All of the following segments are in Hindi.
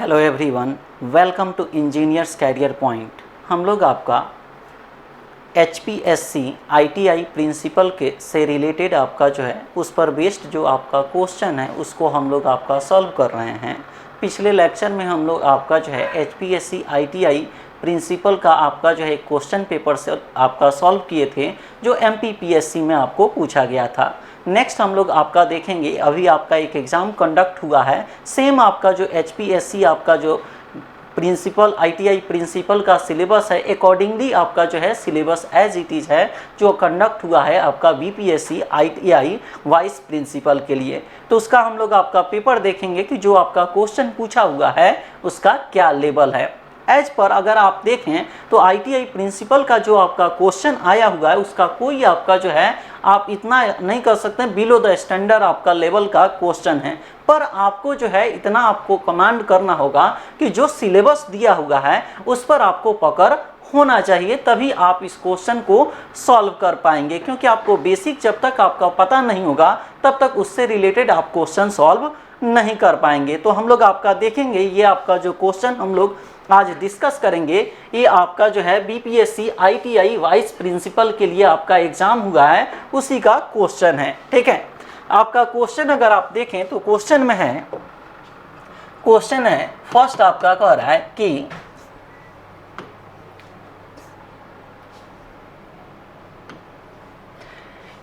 Hello everyone, welcome to engineers career point. हम लोग आपका HPSC ITI प्रिंसिपल के से रिलेटेड आपका जो है उस पर बेस्ड जो आपका क्वेश्चन है उसको हम लोग आपका सॉल्व कर रहे हैं। पिछले लेक्चर में हम लोग आपका जो है HPSC ITI प्रिंसिपल का आपका जो है क्वेश्चन पेपर से आपका सॉल्व किए थे जो MPPSC में आपको पूछा गया था। नेक्स्ट हम लोग आपका देखेंगे, अभी आपका एक एग्ज़ाम कंडक्ट हुआ है, सेम आपका जो HPSC आपका जो प्रिंसिपल ITI प्रिंसिपल का सिलेबस है अकॉर्डिंगली आपका जो है सिलेबस एज इट इज़ है जो कंडक्ट हुआ है आपका BPSC ITI वाइस प्रिंसिपल के लिए। तो उसका हम लोग आपका पेपर देखेंगे कि जो आपका क्वेश्चन पूछा हुआ है उसका क्या लेवल है। एज पर अगर आप देखें तो ITI प्रिंसिपल का जो आपका क्वेश्चन आया हुआ है उसका कोई आपका जो है आप इतना नहीं कर सकते, बिलो द स्टैंडर्ड आपका लेवल का क्वेश्चन है, पर आपको जो है इतना आपको कमांड करना होगा कि जो सिलेबस दिया हुआ है उस पर आपको पकड़ होना चाहिए, तभी आप इस क्वेश्चन को सॉल्व कर पाएंगे। क्योंकि आपको बेसिक जब तक आपका पता नहीं होगा तब तक उससे रिलेटेड आप क्वेश्चन सॉल्व नहीं कर पाएंगे। तो हम लोग आपका देखेंगे, ये आपका जो क्वेश्चन हम लोग आज डिस्कस करेंगे ये आपका जो है BPSC ITI वाइस प्रिंसिपल के लिए आपका एग्जाम हुआ है उसी का क्वेश्चन है। ठीक है, आपका क्वेश्चन अगर आप देखें तो क्वेश्चन में है, क्वेश्चन है फर्स्ट आपका कह रहा है कि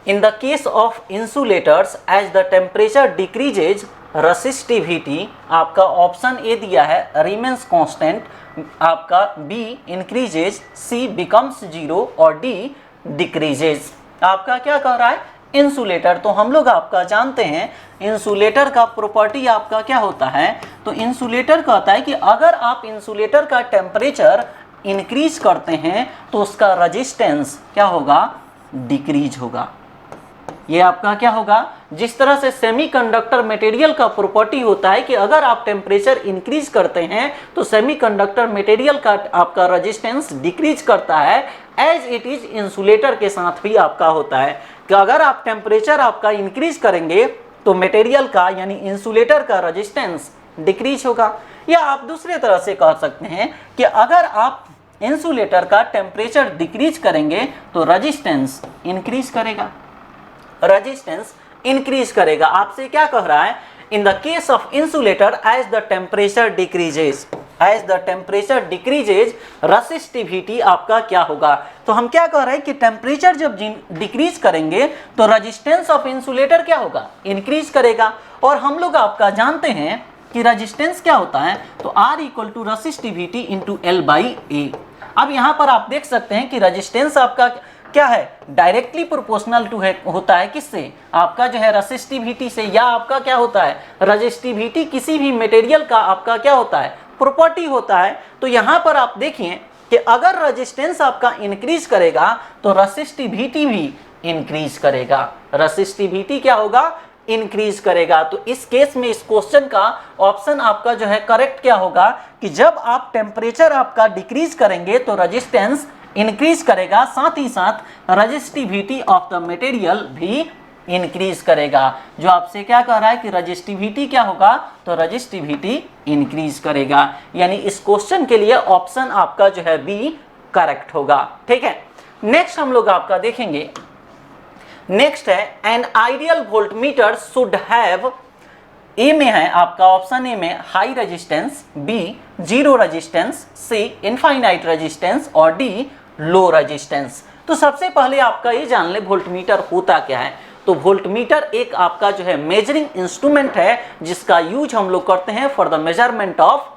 in the case of insulators as the temperature decreases resistivity, आपका ऑप्शन ए दिया है रिमेन्स कांस्टेंट, आपका b increases, c becomes zero और डी डिक्रीजेज। आपका क्या कह रहा है इंसुलेटर। तो हम लोग आपका जानते हैं इंसुलेटर का प्रॉपर्टी आपका क्या होता है, तो इंसुलेटर कहता है कि अगर आप इंसुलेटर का टेम्परेचर इंक्रीज करते हैं तो उसका रेजिस्टेंस क्या होगा, डिक्रीज होगा। ये आपका क्या होगा, जिस तरह से सेमीकंडक्टर मटेरियल का प्रॉपर्टी होता है कि अगर आप टेम्परेचर इंक्रीज करते हैं तो सेमीकंडक्टर मटेरियल का आपका रेजिस्टेंस डिक्रीज करता है, एज इट इज इंसुलेटर के साथ भी आपका होता है कि अगर आप टेम्परेचर आपका इंक्रीज करेंगे तो मटेरियल का यानी इंसुलेटर का रेजिस्टेंस डिक्रीज होगा। या आप दूसरे तरह से कह सकते हैं कि अगर आप इंसुलेटर का टेम्परेचर डिक्रीज करेंगे तो रेजिस्टेंस इंक्रीज करेगा, रेजिस्टेंस इंक्रीज करेगा। आपसे क्या कह रहा है, in the case of insulator as the temperature decreases, as the temperature decreases resistivity आपका क्या होगा। तो हम क्या कह रहे हैं कि टेम्परेचर जब डिक्रीज करेंगे तो रेजिस्टेंस ऑफ इंसुलेटर क्या होगा, इंक्रीज करेगा। और हम लोग आपका जानते हैं कि रेजिस्टेंस क्या होता है, तो R equal to resistivity into L/A। अब यहाँ पर आप देख सकते हैं कि रेजिस्टेंस आपका क्या है, डायरेक्टली प्रोपोर्शनल टू है होता है किससे, आपका जो है रेसिस्टिविटी से, या आपका क्या होता है रेजिस्टिविटी किसी भी मटेरियल का आपका क्या होता है प्रॉपर्टी होता है। तो यहाँ पर आप देखिए कि अगर रेजिस्टेंस आपका इंक्रीज करेगा तो रेसिस्टिविटी भी इंक्रीज करेगा, रेसिस्टिविटी क्या होगा, इंक्रीज करेगा। तो इस केस में इस क्वेश्चन का ऑप्शन आपका जो है करेक्ट क्या होगा कि जब आप टेम्परेचर आपका डिक्रीज करेंगे तो रेजिस्टेंस इंक्रीज करेगा, साथ ही साथ रेजिस्टिविटी ऑफ द मटेरियल भी इंक्रीज करेगा। जो आपसे क्या कह रहा है कि रेजिस्टिविटी क्या होगा, तो रेजिस्टिविटी इंक्रीज करेगा। यानी इस क्वेश्चन के लिए ऑप्शन आपका जो है बी करेक्ट होगा। ठीक है, नेक्स्ट हम लोग आपका देखेंगे, नेक्स्ट है an ideal voltmeter should have, A में है आपका ऑप्शन ए में high resistance, B zero resistance, C infinite resistance और डी लो रेजिस्टेंस। तो सबसे पहले आपका ये जान ले वोल्टमीटर होता क्या है। तो वोल्टमीटर एक आपका जो है मेजरिंग इंस्ट्रूमेंट है जिसका यूज हम लोग करते हैं for the measurement of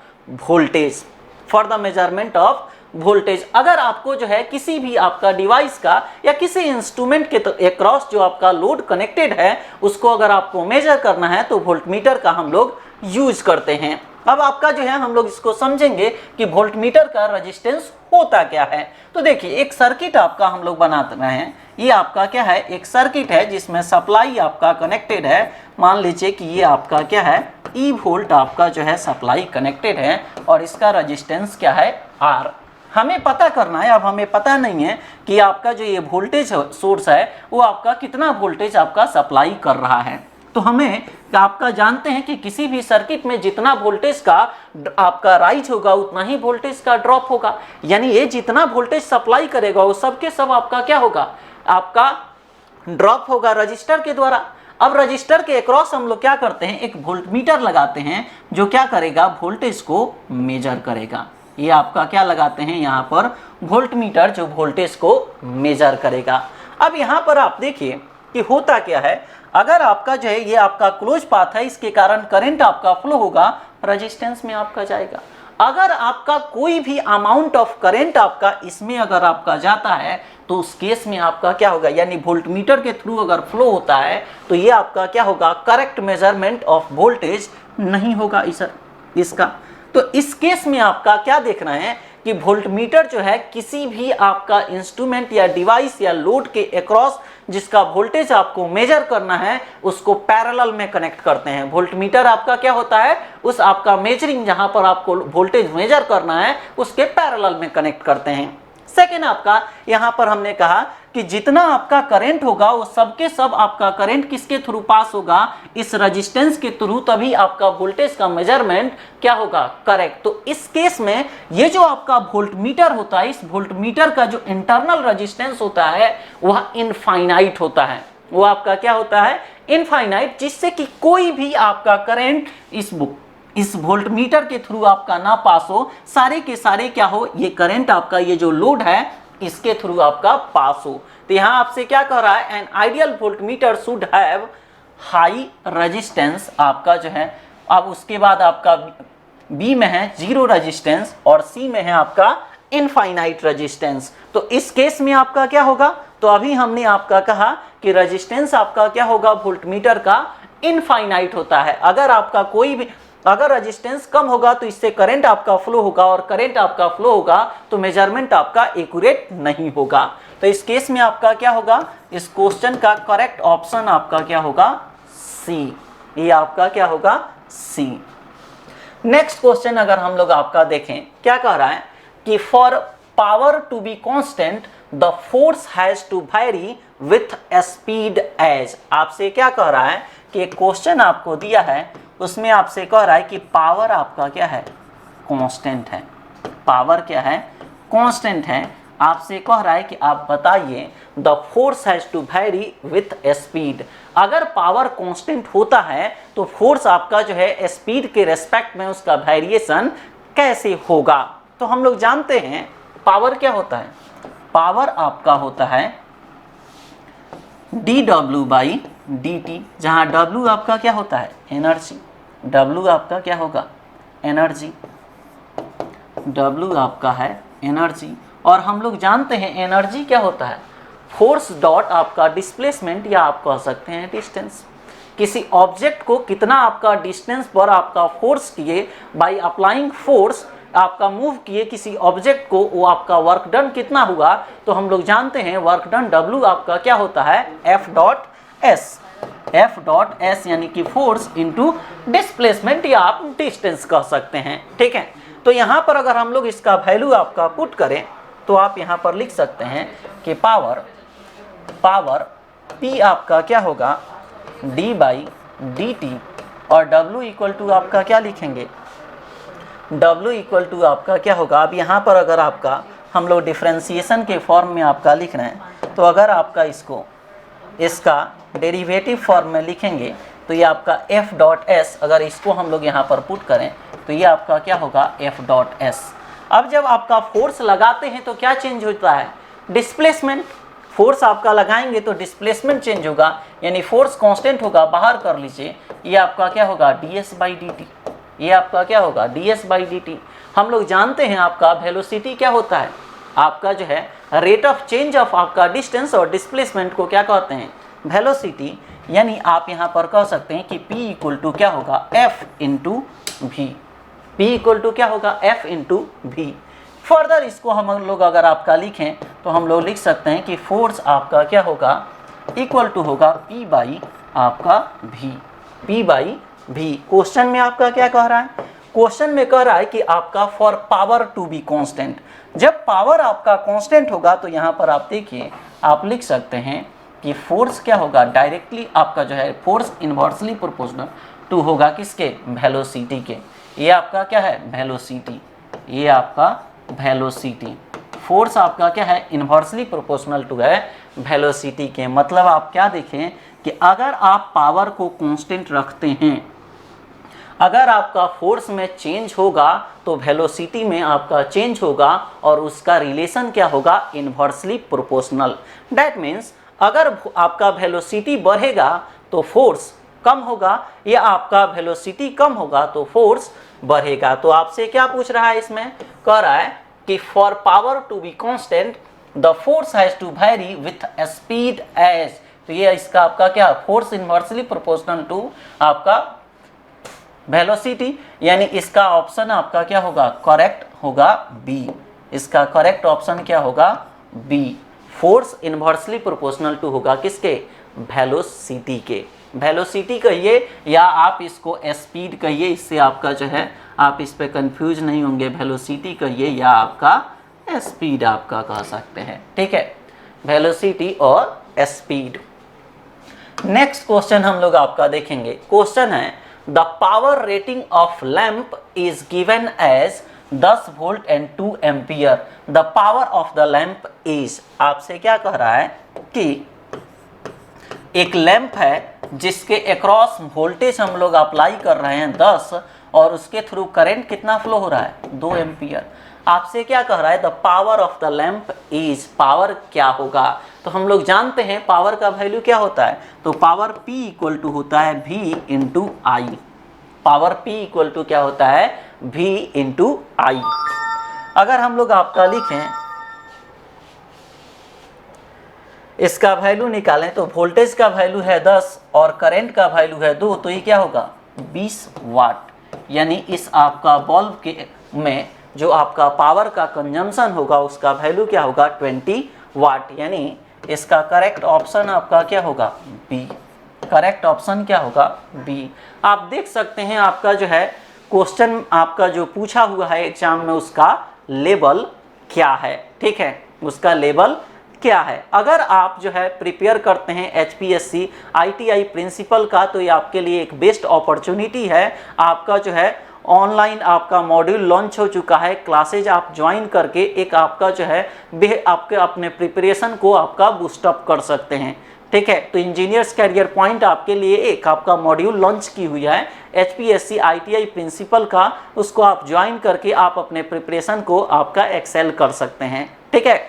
voltage, for the measurement of voltage. अगर आपको जो है किसी भी आपका डिवाइस का या किसी इंस्ट्रूमेंट के अक्रॉस जो आपका लोड कनेक्टेड है उसको अगर आपको मेजर करना है तो वोल्टमीटर का हम लोग यूज करते हैं। अब आपका जो है हम लोग इसको समझेंगे कि वोल्टमीटर का रेजिस्टेंस होता क्या है। तो देखिए एक सर्किट आपका हम लोग बनाते रहे हैं, ये आपका क्या है, एक सर्किट है जिसमें सप्लाई आपका कनेक्टेड है। मान लीजिए कि ये आपका क्या है, ई वोल्ट आपका जो है सप्लाई कनेक्टेड है और इसका रेजिस्टेंस क्या है, R। हमें पता करना है, अब हमें पता नहीं है कि आपका जो ये वोल्टेज सोर्स है वो आपका कितना वोल्टेज आपका सप्लाई कर रहा है। तो हमें आपका जानते हैं कि किसी भी सर्किट में जितना वोल्टेज का आपका राइज होगा उतना ही वोल्टेज का ड्रॉप होगा, यानी ये जितना वोल्टेज सप्लाई करेगा वो सब के सब आपका क्या होगा, आपका ड्रॉप होगा रजिस्टर के द्वारा। अब रजिस्टर के अक्रॉस हम लोग क्या करते हैं, एक वोल्टमीटर लगाते हैं जो क्या करेगा, वोल्टेज को मेजर करेगा। ये आपका क्या लगाते हैं यहाँ पर, वोल्टमीटर जो वोल्टेज को मेजर करेगा। अब यहाँ पर आप देखिए कि होता क्या है, अगर आपका जो है ये आपका क्लोज पाथ है, इसके कारण करंट आपका फ्लो होगा, रेजिस्टेंस में आपका जाएगा। अगर आपका कोई भी अमाउंट ऑफ करंट आपका इसमें अगर आपका जाता है तो उस केस में आपका क्या होगा, यानी वोल्टमीटर के थ्रू अगर फ्लो होता है तो ये आपका क्या होगा, करेक्ट मेजरमेंट ऑफ वोल्टेज नहीं होगा इसका। तो इस केस में आपका क्या देखना है कि वोल्टमीटर जो है किसी भी आपका इंस्ट्रूमेंट या डिवाइस या लोड के अक्रॉस जिसका वोल्टेज आपको मेजर करना है उसको पैरेलल में कनेक्ट करते हैं। वोल्टमीटर आपका क्या होता है, उस आपका मेजरिंग जहां पर आपको वोल्टेज मेजर करना है उसके पैरेलल में कनेक्ट करते हैं। सेकेंड आपका यहाँ पर हमने कहा कि जितना आपका करंट होगा वो सबके सब आपका करंट किसके थ्रू पास होगा, इस रेजिस्टेंस के थ्रू, तभी आपका वोल्टेज का मेजरमेंट क्या होगा, करेक्ट। तो इस केस में ये जो आपका वोल्टमीटर होता है, इस वोल्टमीटर का जो इंटरनल रेजिस्टेंस होता है वह इनफाइनाइट होता है। वो आपका क्या होता है, इनफाइनाइट, जिससे कि कोई भी आपका करंट इस वोल्टमीटर के थ्रू आपका ना पास हो, सारे के सारे क्या हो, ये करंट आपका ये जो लोड है इसके थ्रू आपका पास हो। तो यहां आपसे क्या कह रहा है, an ideal voltmeter should have high resistance आपका जो है। अब उसके बाद आपका बी में है जीरो रेजिस्टेंस और सी में है आपका इनफाइनाइट रेजिस्टेंस। तो इस केस में आपका क्या होगा, तो अभी हमने आपका कहा कि रेजिस्टेंस आपका क्या होगा, वोल्टमीटर का इनफाइनाइट होता है। अगर आपका कोई भी अगर रेजिस्टेंस कम होगा तो इससे करंट आपका फ्लो होगा, और करंट आपका फ्लो होगा तो मेजरमेंट आपका एक्यूरेट नहीं होगा। तो इस केस में आपका क्या होगा, इस क्वेश्चन का करेक्ट ऑप्शन आपका क्या होगा, सी। ये आपका क्या होगा, सी। नेक्स्ट क्वेश्चन अगर हम लोग आपका देखें, क्या कह रहा है कि for power to be constant the force has to vary with speed as. आपसे क्या कह रहा है कि एक क्वेश्चन आपको दिया है, उसमें आपसे कह रहा है कि पावर आपका क्या है, कांस्टेंट है। पावर क्या है, कांस्टेंट है। आपसे कह रहा है कि आप बताइए the force has to vary with speed. अगर पावर कांस्टेंट होता है तो फोर्स आपका जो है स्पीड के रेस्पेक्ट में उसका वेरिएशन कैसे होगा। तो हम लोग जानते हैं पावर क्या होता है, पावर आपका होता है dw बाई dt, जहाँ w आपका क्या होता है, एनर्जी। w आपका क्या होगा, एनर्जी। w आपका है एनर्जी, और हम लोग जानते हैं एनर्जी क्या होता है, फोर्स डॉट आपका डिस्प्लेसमेंट, या आप कह सकते हैं डिस्टेंस। किसी ऑब्जेक्ट को कितना आपका डिस्टेंस पर आपका फोर्स किए, बाई अप्लाइंग फोर्स आपका मूव किए किसी ऑब्जेक्ट को, वो आपका वर्क डन कितना हुआ। तो हम लोग जानते हैं वर्क डन W आपका क्या होता है, F dot S। F dot S यानी कि फोर्स इनटू डिस्प्लेसमेंट, या आप डिस्टेंस कह सकते हैं, ठीक है। तो यहाँ पर अगर हम लोग इसका वैल्यू आपका पुट करें तो आप यहाँ पर लिख सकते हैं कि पावर P आपका क्या होगा, D बाई dt, और W इक्वल टू आपका क्या लिखेंगे, W इक्वल टू आपका क्या होगा। अब यहाँ पर अगर आपका हम लोग डिफ्रेंसिएशन के फॉर्म में आपका लिख रहे हैं, तो अगर आपका इसका डेरिवेटिव फॉर्म में लिखेंगे तो ये आपका F डॉट S, अगर इसको हम लोग यहाँ पर पुट करें तो ये आपका क्या होगा, F डॉट S। अब जब आपका फोर्स लगाते हैं तो क्या चेंज होता है, डिस्प्लेसमेंट। फोर्स आपका लगाएंगे तो डिस्प्लेसमेंट चेंज होगा, यानी फोर्स कांस्टेंट होगा, बाहर कर लीजिए, ये आपका क्या होगा, ds बाई dt। ये आपका क्या होगा, ds बाई dt। हम लोग जानते हैं आपका वेलोसिटी क्या होता है, आपका जो है रेट ऑफ चेंज ऑफ आपका डिस्टेंस और डिस्प्लेसमेंट को क्या कहते हैं, वेलोसिटी। यानी आप यहाँ पर कह सकते हैं कि P इक्वल टू क्या होगा, F into V। P equal to क्या होगा, F इंटू V। फर्दर इसको हम लोग अगर आपका लिखें तो हम लोग लिख सकते हैं कि फोर्स आपका क्या होगा, इक्वल टू होगा P बाई आपका V, P by V। Question में आपका क्या कह रहा है, क्वेश्चन में कह रहा है कि आपका for power to be constant. जब पावर आपका कांस्टेंट होगा तो यहाँ पर आप देखिए, आप लिख सकते हैं कि फोर्स क्या होगा, डायरेक्टली आपका जो है फोर्स इन्वर्सली प्रोपोर्शनल टू होगा किसके, वेलोसिटी के। ये आपका क्या है, वेलोसिटी, ये आपका वेलोसिटी, फोर्स आपका क्या है, इन्वर्सली प्रोपोर्शनल टू है वेलोसिटी के। मतलब आप क्या देखें कि अगर आप पावर को कांस्टेंट रखते हैं, अगर आपका फोर्स में चेंज होगा तो वेलोसिटी में आपका चेंज होगा और उसका रिलेशन क्या होगा, इन्वर्सली प्रोपोर्शनल। दैट मीन्स अगर आपका वेलोसिटी बढ़ेगा तो फोर्स कम होगा, या आपका वेलोसिटी कम होगा तो फोर्स बढ़ेगा। तो आपसे क्या पूछ रहा है, इसमें कह रहा है कि for power to be constant the force has to vary with speed as, तो ये इसका आपका क्या, फोर्स इन्वर्सली प्रोपोर्शनल टू आपका वेलोसिटी, यानी इसका ऑप्शन आपका क्या होगा, करेक्ट होगा बी। इसका करेक्ट ऑप्शन क्या होगा, b, force inversely proportional to होगा किसके, वेलोसिटी के। वेलोसिटी कहिए या आप इसको स्पीड कहिए, इससे आपका जो है आप इस पे कंफ्यूज नहीं होंगे, वेलोसिटी कहिए या आपका स्पीड आपका कह सकते हैं, ठीक है, वेलोसिटी और स्पीड। नेक्स्ट क्वेश्चन हम लोग आपका देखेंगे। क्वेश्चन है the power rating of lamp is given as 10 volt and 2 ampere, the power of the lamp is. आपसे क्या कह रहा है कि एक लैंप है जिसके अक्रॉस वोल्टेज हम लोग अप्लाई कर रहे हैं 10 और उसके थ्रू करंट कितना फ्लो हो रहा है, 2 एम्पियर। आपसे क्या कह रहा है, the power of the lamp is, power क्या होगा। तो हम लोग जानते हैं पावर का वैल्यू क्या होता है, तो पावर P इक्वल टू होता है V into I. Power P equal to क्या होता है, V इंटू आई। अगर हम लोग आपका लिखें, इसका वैल्यू निकालें तो वोल्टेज का वैल्यू है 10 और करंट का वैल्यू है 2, तो ये क्या होगा 20 वाट। यानी इस आपका बल्ब के में जो आपका पावर का कंजम्पशन होगा उसका वैल्यू क्या होगा 20 वाट। यानी इसका करेक्ट ऑप्शन आपका क्या होगा, बी। करेक्ट ऑप्शन क्या होगा, बी। आप देख सकते हैं आपका जो है क्वेश्चन आपका जो पूछा हुआ है एग्जाम में उसका लेवल क्या है, ठीक है, उसका लेवल क्या है। अगर आप जो है प्रिपेयर करते हैं HPSC ITI प्रिंसिपल का, तो ये आपके लिए एक बेस्ट अपॉर्चुनिटी है। आपका जो है ऑनलाइन आपका मॉड्यूल लॉन्च हो चुका है, क्लासेज आप ज्वाइन करके एक आपका जो है आपके अपने प्रिपरेशन को आपका बूस्टअप कर सकते हैं, ठीक है। तो इंजीनियर्स कैरियर पॉइंट आपके लिए एक आपका मॉड्यूल लॉन्च की हुई है HPSC ITI प्रिंसिपल का, उसको आप ज्वाइन करके आप अपने प्रिपरेशन को आपका एक्सेल कर सकते हैं, ठीक है।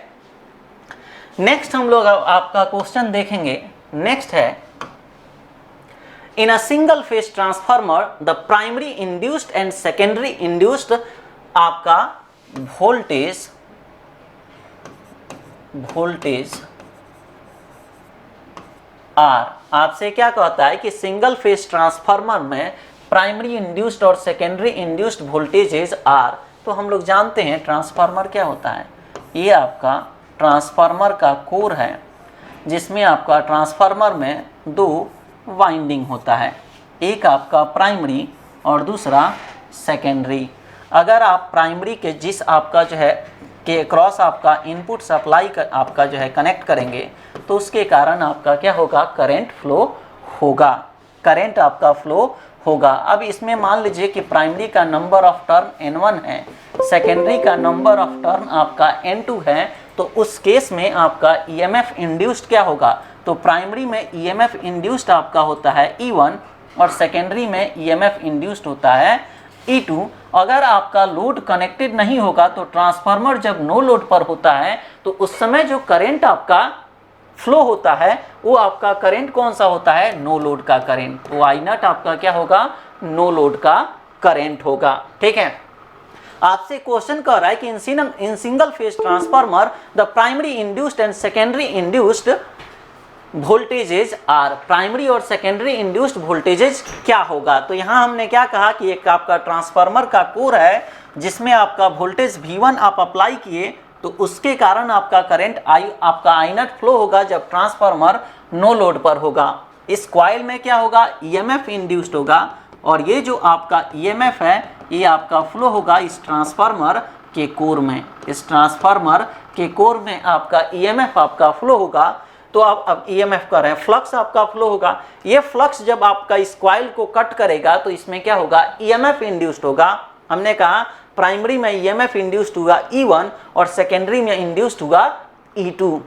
नेक्स्ट हम लोग आपका क्वेश्चन देखेंगे। नेक्स्ट है in a single phase transformer the primary induced and secondary induced आपका वोल्टेज आर। आपसे क्या कहता है कि सिंगल फेज ट्रांसफार्मर में प्राइमरी इंड्यूस्ड और सेकेंडरी इंड्यूस्ड वोल्टेजेस आर। तो हम लोग जानते हैं ट्रांसफार्मर क्या होता है, ये आपका ट्रांसफार्मर का कोर है जिसमें आपका ट्रांसफार्मर में 2 वाइंडिंग होता है, एक आपका प्राइमरी और दूसरा सेकेंडरी। अगर आप प्राइमरी के जिस आपका जो है के क्रॉस आपका इनपुट सप्लाई आपका जो है कनेक्ट करेंगे तो उसके कारण आपका क्या होगा, करंट फ्लो होगा, करंट आपका फ्लो होगा। अब इसमें मान लीजिए कि प्राइमरी का नंबर ऑफ टर्न N1 है, सेकेंडरी का नंबर ऑफ टर्न आपका N2 है, तो उस केस में आपका EMF इंड्यूस्ड क्या होगा, तो प्राइमरी में EMF इंड्यूस्ड आपका होता है E1 और सेकेंडरी में EMF इंड्यूस्ड होता है E2। अगर आपका लोड कनेक्टेड नहीं होगा तो ट्रांसफार्मर जब नो लोड पर होता है तो उस समय जो करंट आपका फ्लो होता है वो आपका करंट कौन सा होता है, नो लोड का करंट, तो I0 आपका क्या होगा, नो लोड का करंट होगा, ठीक है। आपसे क्वेश्चन कह रहा है कि in single phase transformer the primary induced and secondary induced voltages are, primary और सेकेंडरी इंड्यूस्ड वोल्टेजेज क्या होगा। तो यहाँ हमने क्या कहा कि एक आपका ट्रांसफार्मर का कोर है जिसमें आपका वोल्टेज V1 आप अप्लाई किए तो उसके कारण आपका करंट आपका I0 फ्लो होगा जब ट्रांसफार्मर नो लोड पर होगा। इस कॉइल में क्या होगा, EMF इंड्यूस्ड होगा और ये जो आपका EMF है ये आपका फ्लो होगा इस ट्रांसफार्मर के कोर में, इस ट्रांसफार्मर के कोर में आपका EMF आपका फ्लो होगा। तो आप अब ईएमएफ कर रहे हैं, फ्लक्स आपका फ्लो होगा। ये फ्लक्स जब आपका इस कॉइल को कट करेगा तो इसमें क्या होगा, ईएमएफ इंड्यूस्ड होगा। हमने कहा प्राइमरी में ईएमएफ इंड्यूस्ड हुआ E1 और सेकेंडरी में इंड्यूस्ड हुआ E2।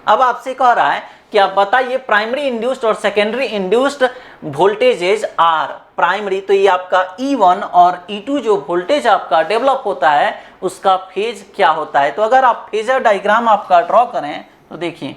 अब आपसे कह रहा है कि आप बताइए प्राइमरी इंड्यूस्ड और secondary induced voltages are. Primary तो ये आपका E1 और E2 जो वोल्टेज आपका डेवलप होता है उसका फेज क्या होता है। तो अगर आप फेजर डायग्राम आपका ड्रॉ करें तो देखिए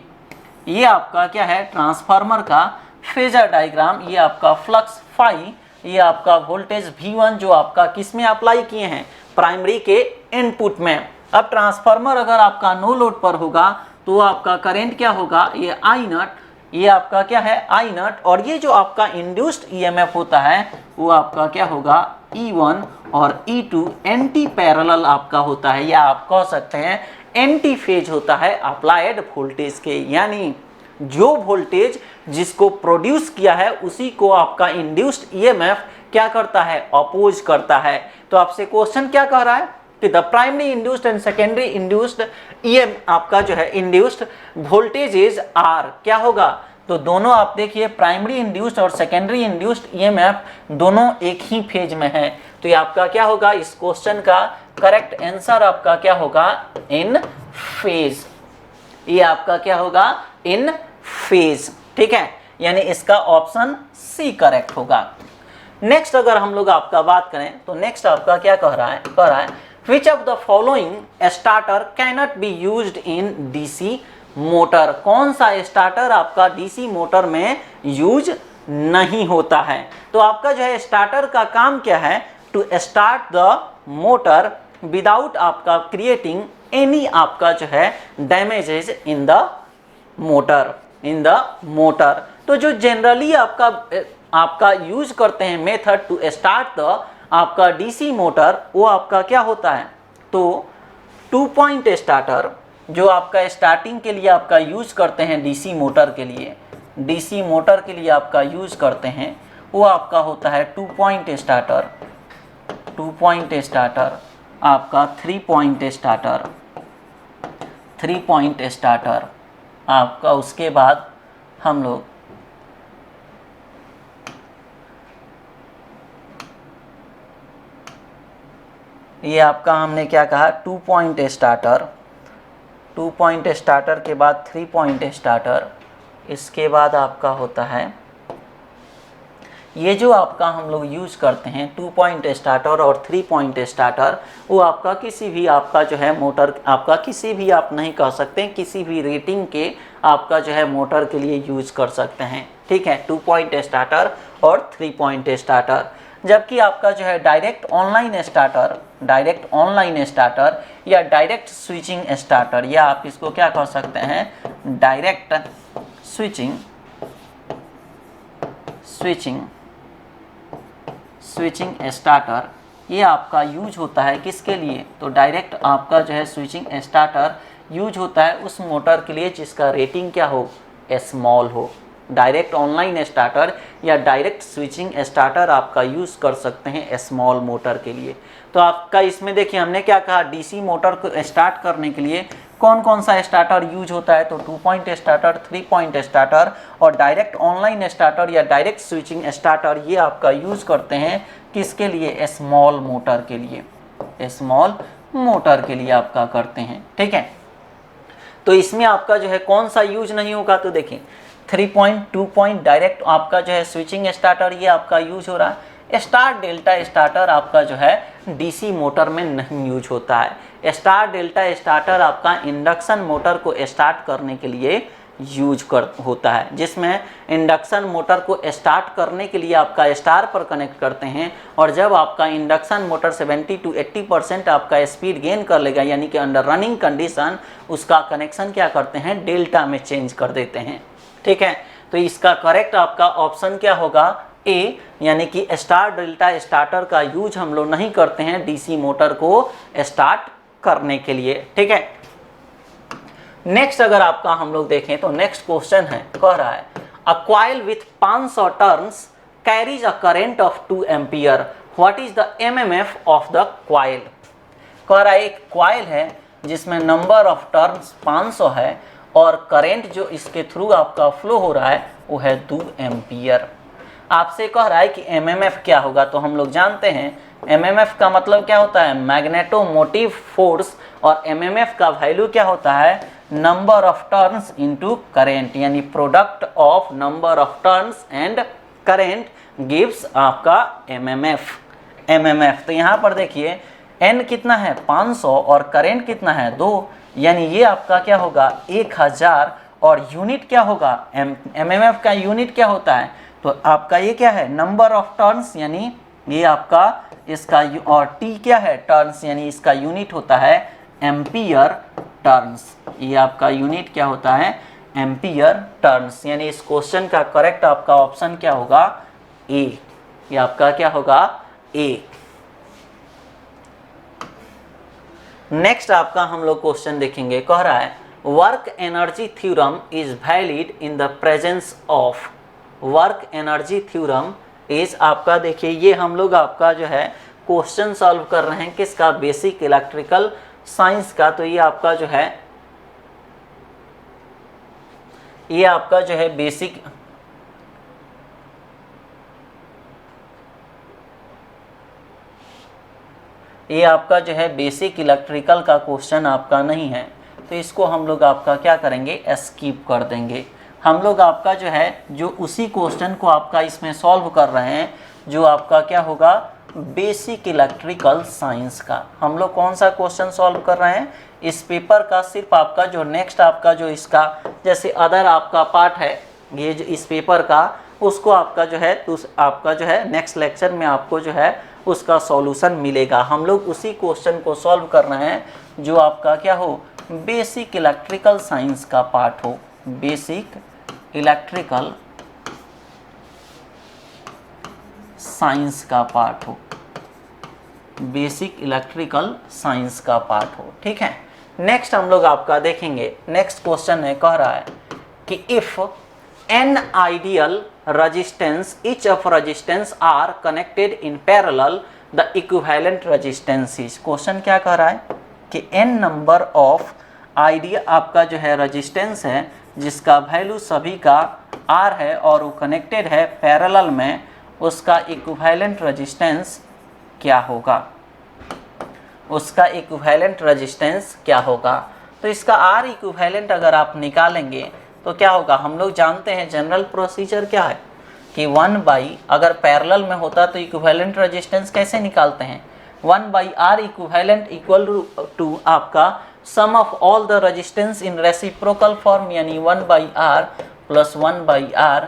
ये आपका क्या है, ट्रांसफार्मर का फेजर डायग्राम। ये आपका फ्लक्स फाई, ये आपका वोल्टेज V1 जो आपका किस में अप्लाई किए हैं, प्राइमरी के इनपुट में। अब ट्रांसफार्मर अगर आपका नो लोड पर होगा तो आपका करंट क्या होगा, ये I0, ये आपका क्या है I0, और ये जो आपका इंड्यूस्ड ईएमएफ होता है वो आपका क्या होगा E1 और E2 एंटी पैरेलल आपका होता है, या आप कह सकते हैं एंटी फेज होता है अप्लाइड वोल्टेज के। यानी जो वोल्टेज जिसको प्रोड्यूस किया है उसी को आपका इंड्यूस्ड ईएमएफ क्या करता है, अपोज करता है। तो आपसे क्वेश्चन क्या कह रहा है कि the primary induced and secondary induced EM आपका जो है इंड्यूस्ड वोल्टेजेस आर क्या होगा। तो दोनों आप देखिए प्राइमरी इंड्यूस्ड और सेकेंडरी इंड्यूस्ड ईएमएफ दोनों एक ही फेज में है। तो ये आपका क्या होगा, इस क्वेश्चन का करेक्ट आंसर आपका क्या होगा, इन फेज। ये आपका क्या होगा, इन फेज। ठीक है, यानी इसका ऑप्शन सी करेक्ट होगा। नेक्स्ट अगर हम लोग आपका बात करें तो नेक्स्ट आपका क्या कह रहा है which of the following starter cannot be used in DC motor. कौन सा स्टार्टर आपका डीसी मोटर में यूज नहीं होता है। तो आपका जो है स्टार्टर का काम क्या है, to start the motor without आपका क्रिएटिंग एनी आपका जो है डैमेजेस इन द मोटर। तो जो जनरली आपका यूज करते हैं मेथड टू स्टार्ट द आपका डीसी मोटर, वो आपका क्या होता है, तो 2 पॉइंट स्टार्टर जो आपका स्टार्टिंग के लिए आपका यूज करते हैं डीसी मोटर के लिए, डीसी मोटर के लिए आपका यूज करते हैं वो आपका होता है 2 पॉइंट स्टार्टर, 2 पॉइंट स्टार्टर, आपका 3 पॉइंट स्टार्टर, 3 पॉइंट स्टार्टर आपका। उसके बाद हम लोग ये आपका हमने क्या कहा, 2 पॉइंट स्टार्टर, 2 पॉइंट स्टार्टर के बाद 3 पॉइंट स्टार्टर। इसके बाद आपका होता है ये जो आपका हम लोग यूज करते हैं 2 पॉइंट स्टार्टर और 3 पॉइंट स्टार्टर, वो आपका किसी भी आपका जो है मोटर, आपका किसी भी आप नहीं कह सकते, किसी भी रेटिंग के आपका जो है मोटर के लिए यूज कर सकते हैं। ठीक है, 2 पॉइंट स्टार्टर और 3 पॉइंट स्टार्टर। जबकि आपका जो है direct online starter, direct online starter या डायरेक्ट स्विचिंग स्टार्टर, या आप इसको क्या कह सकते हैं, डायरेक्ट स्विचिंग स्टार्टर, ये आपका यूज होता है किसके लिए, तो डायरेक्ट आपका जो है स्विचिंग स्टार्टर यूज होता है उस मोटर के लिए जिसका रेटिंग क्या हो, स्मॉल हो। डायरेक्ट ऑनलाइन स्टार्टर या डायरेक्ट स्विचिंग स्टार्टर आपका यूज़ कर सकते हैं स्मॉल मोटर के लिए। तो आपका इसमें देखिए हमने क्या कहा, डीसी मोटर को स्टार्ट करने के लिए कौन कौन सा स्टार्टर यूज होता है, तो 2 पॉइंट स्टार्टर, 3 पॉइंट स्टार्टर और डायरेक्ट ऑनलाइन स्टार्टर या डायरेक्ट स्विचिंग स्टार्टर, ये आपका यूज करते हैं किसके लिए, स्मॉल मोटर के लिए, स्मॉल मोटर के लिए आपका करते हैं। ठीक है, तो इसमें आपका जो है कौन सा यूज नहीं होगा, तो देखिए 3 पॉइंट, 2 पॉइंट डायरेक्ट आपका जो है स्विचिंग स्टार्टर ये आपका यूज हो रहा है। स्टार डेल्टा स्टार्टर आपका जो है डीसी मोटर में नहीं यूज होता है। स्टार डेल्टा स्टार्टर आपका इंडक्शन मोटर को स्टार्ट करने के लिए यूज होता है, जिसमें इंडक्शन मोटर को स्टार्ट करने के लिए आपका स्टार पर कनेक्ट करते हैं, और जब आपका इंडक्शन मोटर 70 to 80% आपका स्पीड गेन कर लेगा, यानी कि अंडर रनिंग कंडीशन, उसका कनेक्शन क्या करते हैं, डेल्टा में चेंज कर देते हैं। ठीक है, तो इसका करेक्ट आपका ऑप्शन क्या होगा, ए, यानी कि स्टार डेल्टा स्टार्टर का यूज हम लोग नहीं करते हैं डीसी मोटर को स्टार्ट करने के लिए। ठीक है, नेक्स्ट अगर आपका हम लोग देखें तो नेक्स्ट क्वेश्चन है, कह रहा है a coil with 500 turns carries a current of 2 ampere, what is the MMF of the coil. कह रहा है एक कॉइल है जिसमें नंबर ऑफ टर्न्स 500 है और करंट जो इसके थ्रू आपका फ्लो हो रहा है वो है 2 एम्पियर। आपसे कह रहा है कि एमएमएफ क्या होगा, तो हम लोग जानते हैं एमएमएफ का मतलब क्या होता है, मैग्नेटोमोटिव फोर्स, और एमएमएफ का वैल्यू क्या होता है, number of turns into current, यानी product of number of turns and current gives आपका एमएमएफ। तो यहाँ पर देखिए एन कितना है 500 और करंट कितना है 2, यानी ये आपका क्या होगा 1000, और यूनिट क्या होगा, एमएमएफ का यूनिट क्या होता है, तो आपका ये क्या है नंबर ऑफ टर्न्स, यानी ये आपका इसका और टी क्या है टर्न्स, यानी इसका यूनिट होता है एम्पियर टर्न्स। ये आपका यूनिट क्या होता है एम्पियर टर्न्स, यानी इस क्वेश्चन का करेक्ट आपका ऑप्शन क्या होगा ए। ये आपका क्या होगा ए। नेक्स्ट आपका हम लोग क्वेश्चन देखेंगे, कह रहा है work energy theorem is valid in the presence of. Work energy theorem is आपका देखिए ये हम लोग आपका जो है क्वेश्चन सॉल्व कर रहे हैं किसका, बेसिक इलेक्ट्रिकल साइंस का। तो ये आपका जो है ये आपका जो है बेसिक ये आपका जो है बेसिक इलेक्ट्रिकल का क्वेश्चन आपका नहीं है, तो इसको हम लोग आपका क्या करेंगे स्किप कर देंगे। हम लोग आपका जो है जो उसी क्वेश्चन को आपका इसमें सॉल्व कर रहे हैं जो आपका क्या होगा बेसिक इलेक्ट्रिकल साइंस का। हम लोग कौन सा क्वेश्चन सॉल्व कर रहे हैं इस पेपर का, सिर्फ आपका जो नेक्स्ट आपका जो इसका जैसे अदर आपका पार्ट है ये जो इस पेपर का, उसको आपका जो है तो आपका जो है नेक्स्ट लेक्चर में आपको जो है उसका सॉल्यूशन मिलेगा। हम लोग उसी क्वेश्चन को सॉल्व कर रहे हैं जो आपका क्या हो बेसिक इलेक्ट्रिकल साइंस का पार्ट हो, बेसिक इलेक्ट्रिकल साइंस का पार्ट हो, बेसिक इलेक्ट्रिकल साइंस का पार्ट हो, ठीक है। नेक्स्ट हम लोग आपका देखेंगे, नेक्स्ट क्वेश्चन है कह रहा है कि if an ideal resistance, each of resistance are connected in parallel, the equivalent resistance is। Question क्या कह रहा है कि n नंबर ऑफ आइडिया आपका जो है रेजिस्टेंस है जिसका वैल्यू सभी का r है और वो कनेक्टेड है पैरेलल में, उसका इक्विवेलेंट रेजिस्टेंस क्या होगा, उसका इक्विवेलेंट रेजिस्टेंस क्या होगा। तो इसका r इक्विवेलेंट अगर आप निकालेंगे तो क्या होगा, हम लोग जानते हैं जनरल प्रोसीजर क्या है कि 1/, अगर पैरेलल में होता तो इक्विवेलेंट रेजिस्टेंस कैसे निकालते हैं, 1/r इक्विवेलेंट इक्वल टू आपका sum of all the resistance in reciprocal form, यानी 1/r प्लस 1/r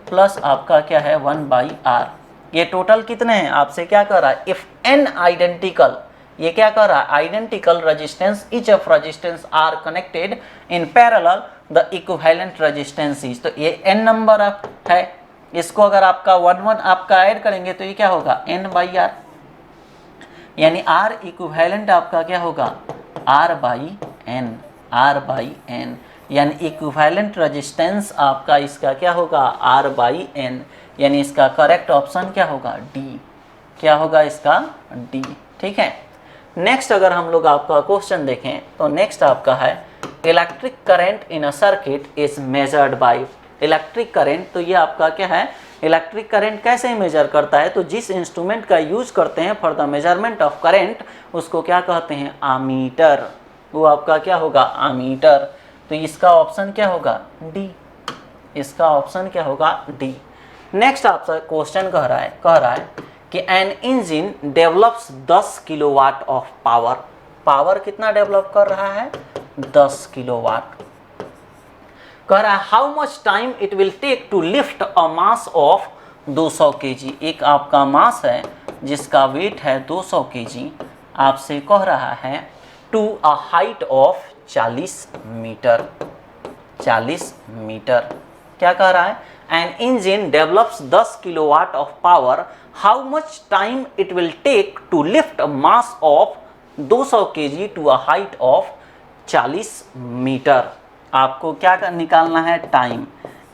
प्लस आपका क्या है 1/r। ये टोटल कितने हैं, आपसे क्या कर रहा है इफ n आइडेंटिकल, ये क्या कर रहा है identical resistance, each of resistance R connected in parallel the equivalent resistance is. तो ये n नंबर है, इसको अगर आपका 1 आपका ऐड करेंगे तो ये क्या होगा n/r, यानी r इक्विवेलेंट आपका क्या होगा r/n, यानी इक्विवेलेंट रेजिस्टेंस आपका इसका क्या होगा r/n, यानी इसका करेक्ट ऑप्शन क्या होगा डी, क्या होगा इसका डी, ठीक है। नेक्स्ट अगर हम लोग आपका क्वेश्चन देखें तो नेक्स्ट आपका है electric current in a circuit is measured by. Electric current, तो ये आपका क्या है इलेक्ट्रिक करंट कैसे मेजर करता है, तो जिस इंस्ट्रूमेंट का यूज करते हैं for the measurement of current उसको क्या कहते हैं आमीटर, वो आपका क्या होगा आमीटर। तो इसका ऑप्शन क्या होगा डी, इसका ऑप्शन क्या होगा डी। नेक्स्ट आपका क्वेश्चन कह रहा है कि an engine develops 10 kilowatt of power, power कितना डेवलप कर रहा है 10 किलोवाट। कह रहा है how much time it will take to lift a mass of 200 kg। एक आपका मास है जिसका वेट है 200 kg, आपसे कह रहा है to a height of 40 metre, 40 metre. क्या कह रहा है an engine develops 10 kilowatt of power, how much time it will take to lift a mass of 200 kg to a height of 40 metre. आपको क्या निकालना है टाइम।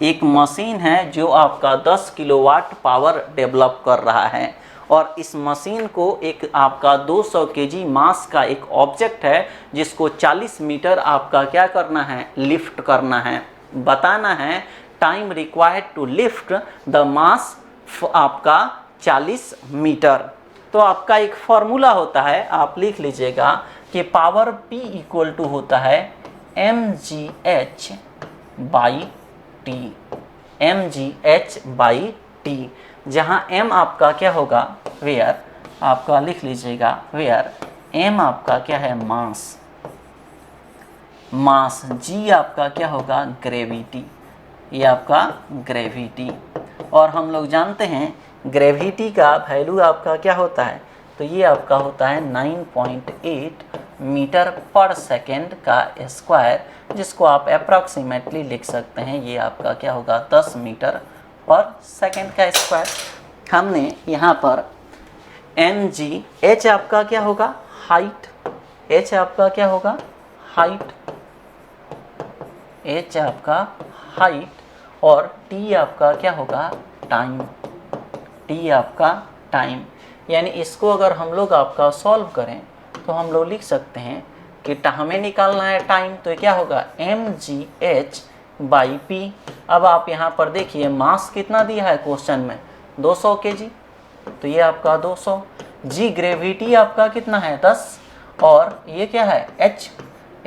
एक मशीन है जो आपका 10 किलोवाट पावर डेवलप कर रहा है और इस मशीन को एक आपका 200 केजी मास का एक ऑब्जेक्ट है जिसको 40 मीटर आपका क्या करना है, लिफ्ट करना है। बताना है time required to lift the mass आपका 40 मीटर। तो आपका एक फॉर्मूला होता है, आप लिख लीजिएगा कि पावर P इक्वल टू होता है mgh by T, mgh by T, जहाँ m आपका क्या होगा, वेयर, आपका लिख लीजिएगा वेयर m आपका क्या है, मास, मास, g आपका क्या होगा, ग्रेविटी, ये आपका ग्रेविटी। और हम लोग जानते हैं ग्रेविटी का वैल्यू आपका क्या होता है, तो ये आपका होता है 9.8 मीटर पर सेकेंड का स्क्वायर, जिसको आप अप्रॉक्सीमेटली लिख सकते हैं, ये आपका क्या होगा 10 मीटर पर सेकेंड का स्क्वायर। हमने यहाँ पर mg, h आपका क्या होगा, हाइट, h आपका क्या होगा, हाइट, h आपका हाइट, और t आपका क्या होगा, टाइम, t आपका टाइम। यानी इसको अगर हम लोग आपका सॉल्व करें तो हम लोग लिख सकते हैं कि हमें निकालना है टाइम, तो क्या होगा mgh बाई p। अब आप यहाँ पर देखिए मास कितना दिया है क्वेश्चन में, 200 kg, तो ये आपका 200, g ग्रेविटी आपका कितना है 10, और ये क्या है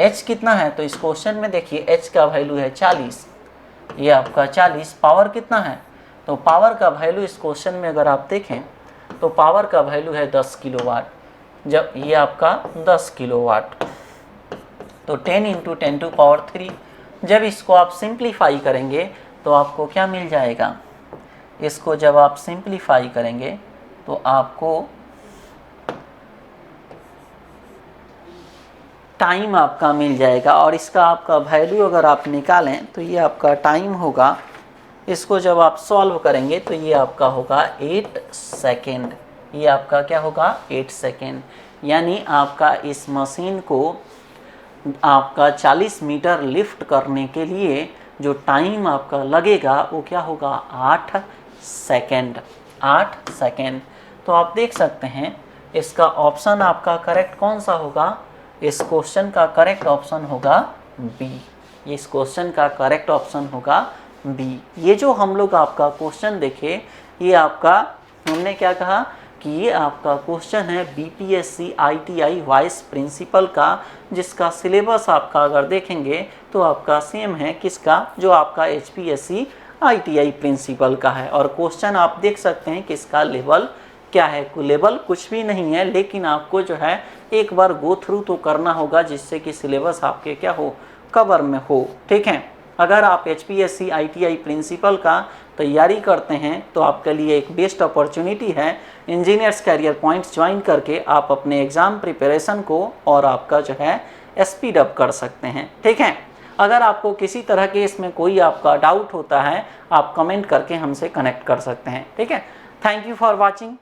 h कितना है, तो इस क्वेश्चन में देखिए h का वैल्यू है 40, ये आपका 40, पावर कितना है, तो पावर का वैल्यू इस क्वेश्चन में अगर आप देखें तो पावर का वैल्यू है 10 किलोवाट, जब ये आपका 10 किलोवाट, तो 10 × 10⁻³ जब इसको आप सिंप्लीफाई करेंगे तो आपको क्या मिल जाएगा, इसको जब आप सिंप्लीफाई करेंगे तो आपको टाइम आपका मिल जाएगा, और इसका आपका वैल्यू अगर आप निकालें तो ये आपका टाइम होगा, इसको जब आप सॉल्व करेंगे तो ये आपका होगा 8 सेकेंड, ये आपका क्या होगा 8 सेकेंड। यानी आपका इस मशीन को आपका 40 मीटर लिफ्ट करने के लिए जो टाइम आपका लगेगा वो क्या होगा 8 सेकेंड, 8 सेकेंड। तो आप देख सकते हैं इसका ऑप्शन आपका करेक्ट कौन सा होगा, इस क्वेश्चन का करेक्ट ऑप्शन होगा बी, इस क्वेश्चन का करेक्ट ऑप्शन होगा बी। ये जो हम लोग आपका क्वेश्चन देखे, ये आपका हमने क्या कहा कि ये आपका क्वेश्चन है बीपीएससी आईटीआई वाइस प्रिंसिपल का, जिसका सिलेबस आपका अगर देखेंगे तो आपका सेम है किसका, जो आपका एचपीएससी आईटीआई प्रिंसिपल का है। और क्वेश्चन आप देख सकते हैं किसका लेवल क्या है, लेवल कुछ भी नहीं है, लेकिन आपको जो है एक बार गो थ्रू तो करना होगा जिससे कि सिलेबस आपके क्या हो, कवर में हो। ठीक है, अगर आप एचपीएससी आईटीआई प्रिंसिपल का तैयारी करते हैं तो आपके लिए एक बेस्ट अपॉर्चुनिटी है, इंजीनियर्स कैरियर पॉइंट्स ज्वाइन करके आप अपने एग्ज़ाम प्रिपरेशन को और आपका जो है स्पीड अप कर सकते हैं। ठीक है, अगर आपको किसी तरह के इसमें कोई आपका डाउट होता है आप कमेंट करके हमसे कनेक्ट कर सकते हैं। ठीक है, थैंक यू फॉर वॉचिंग।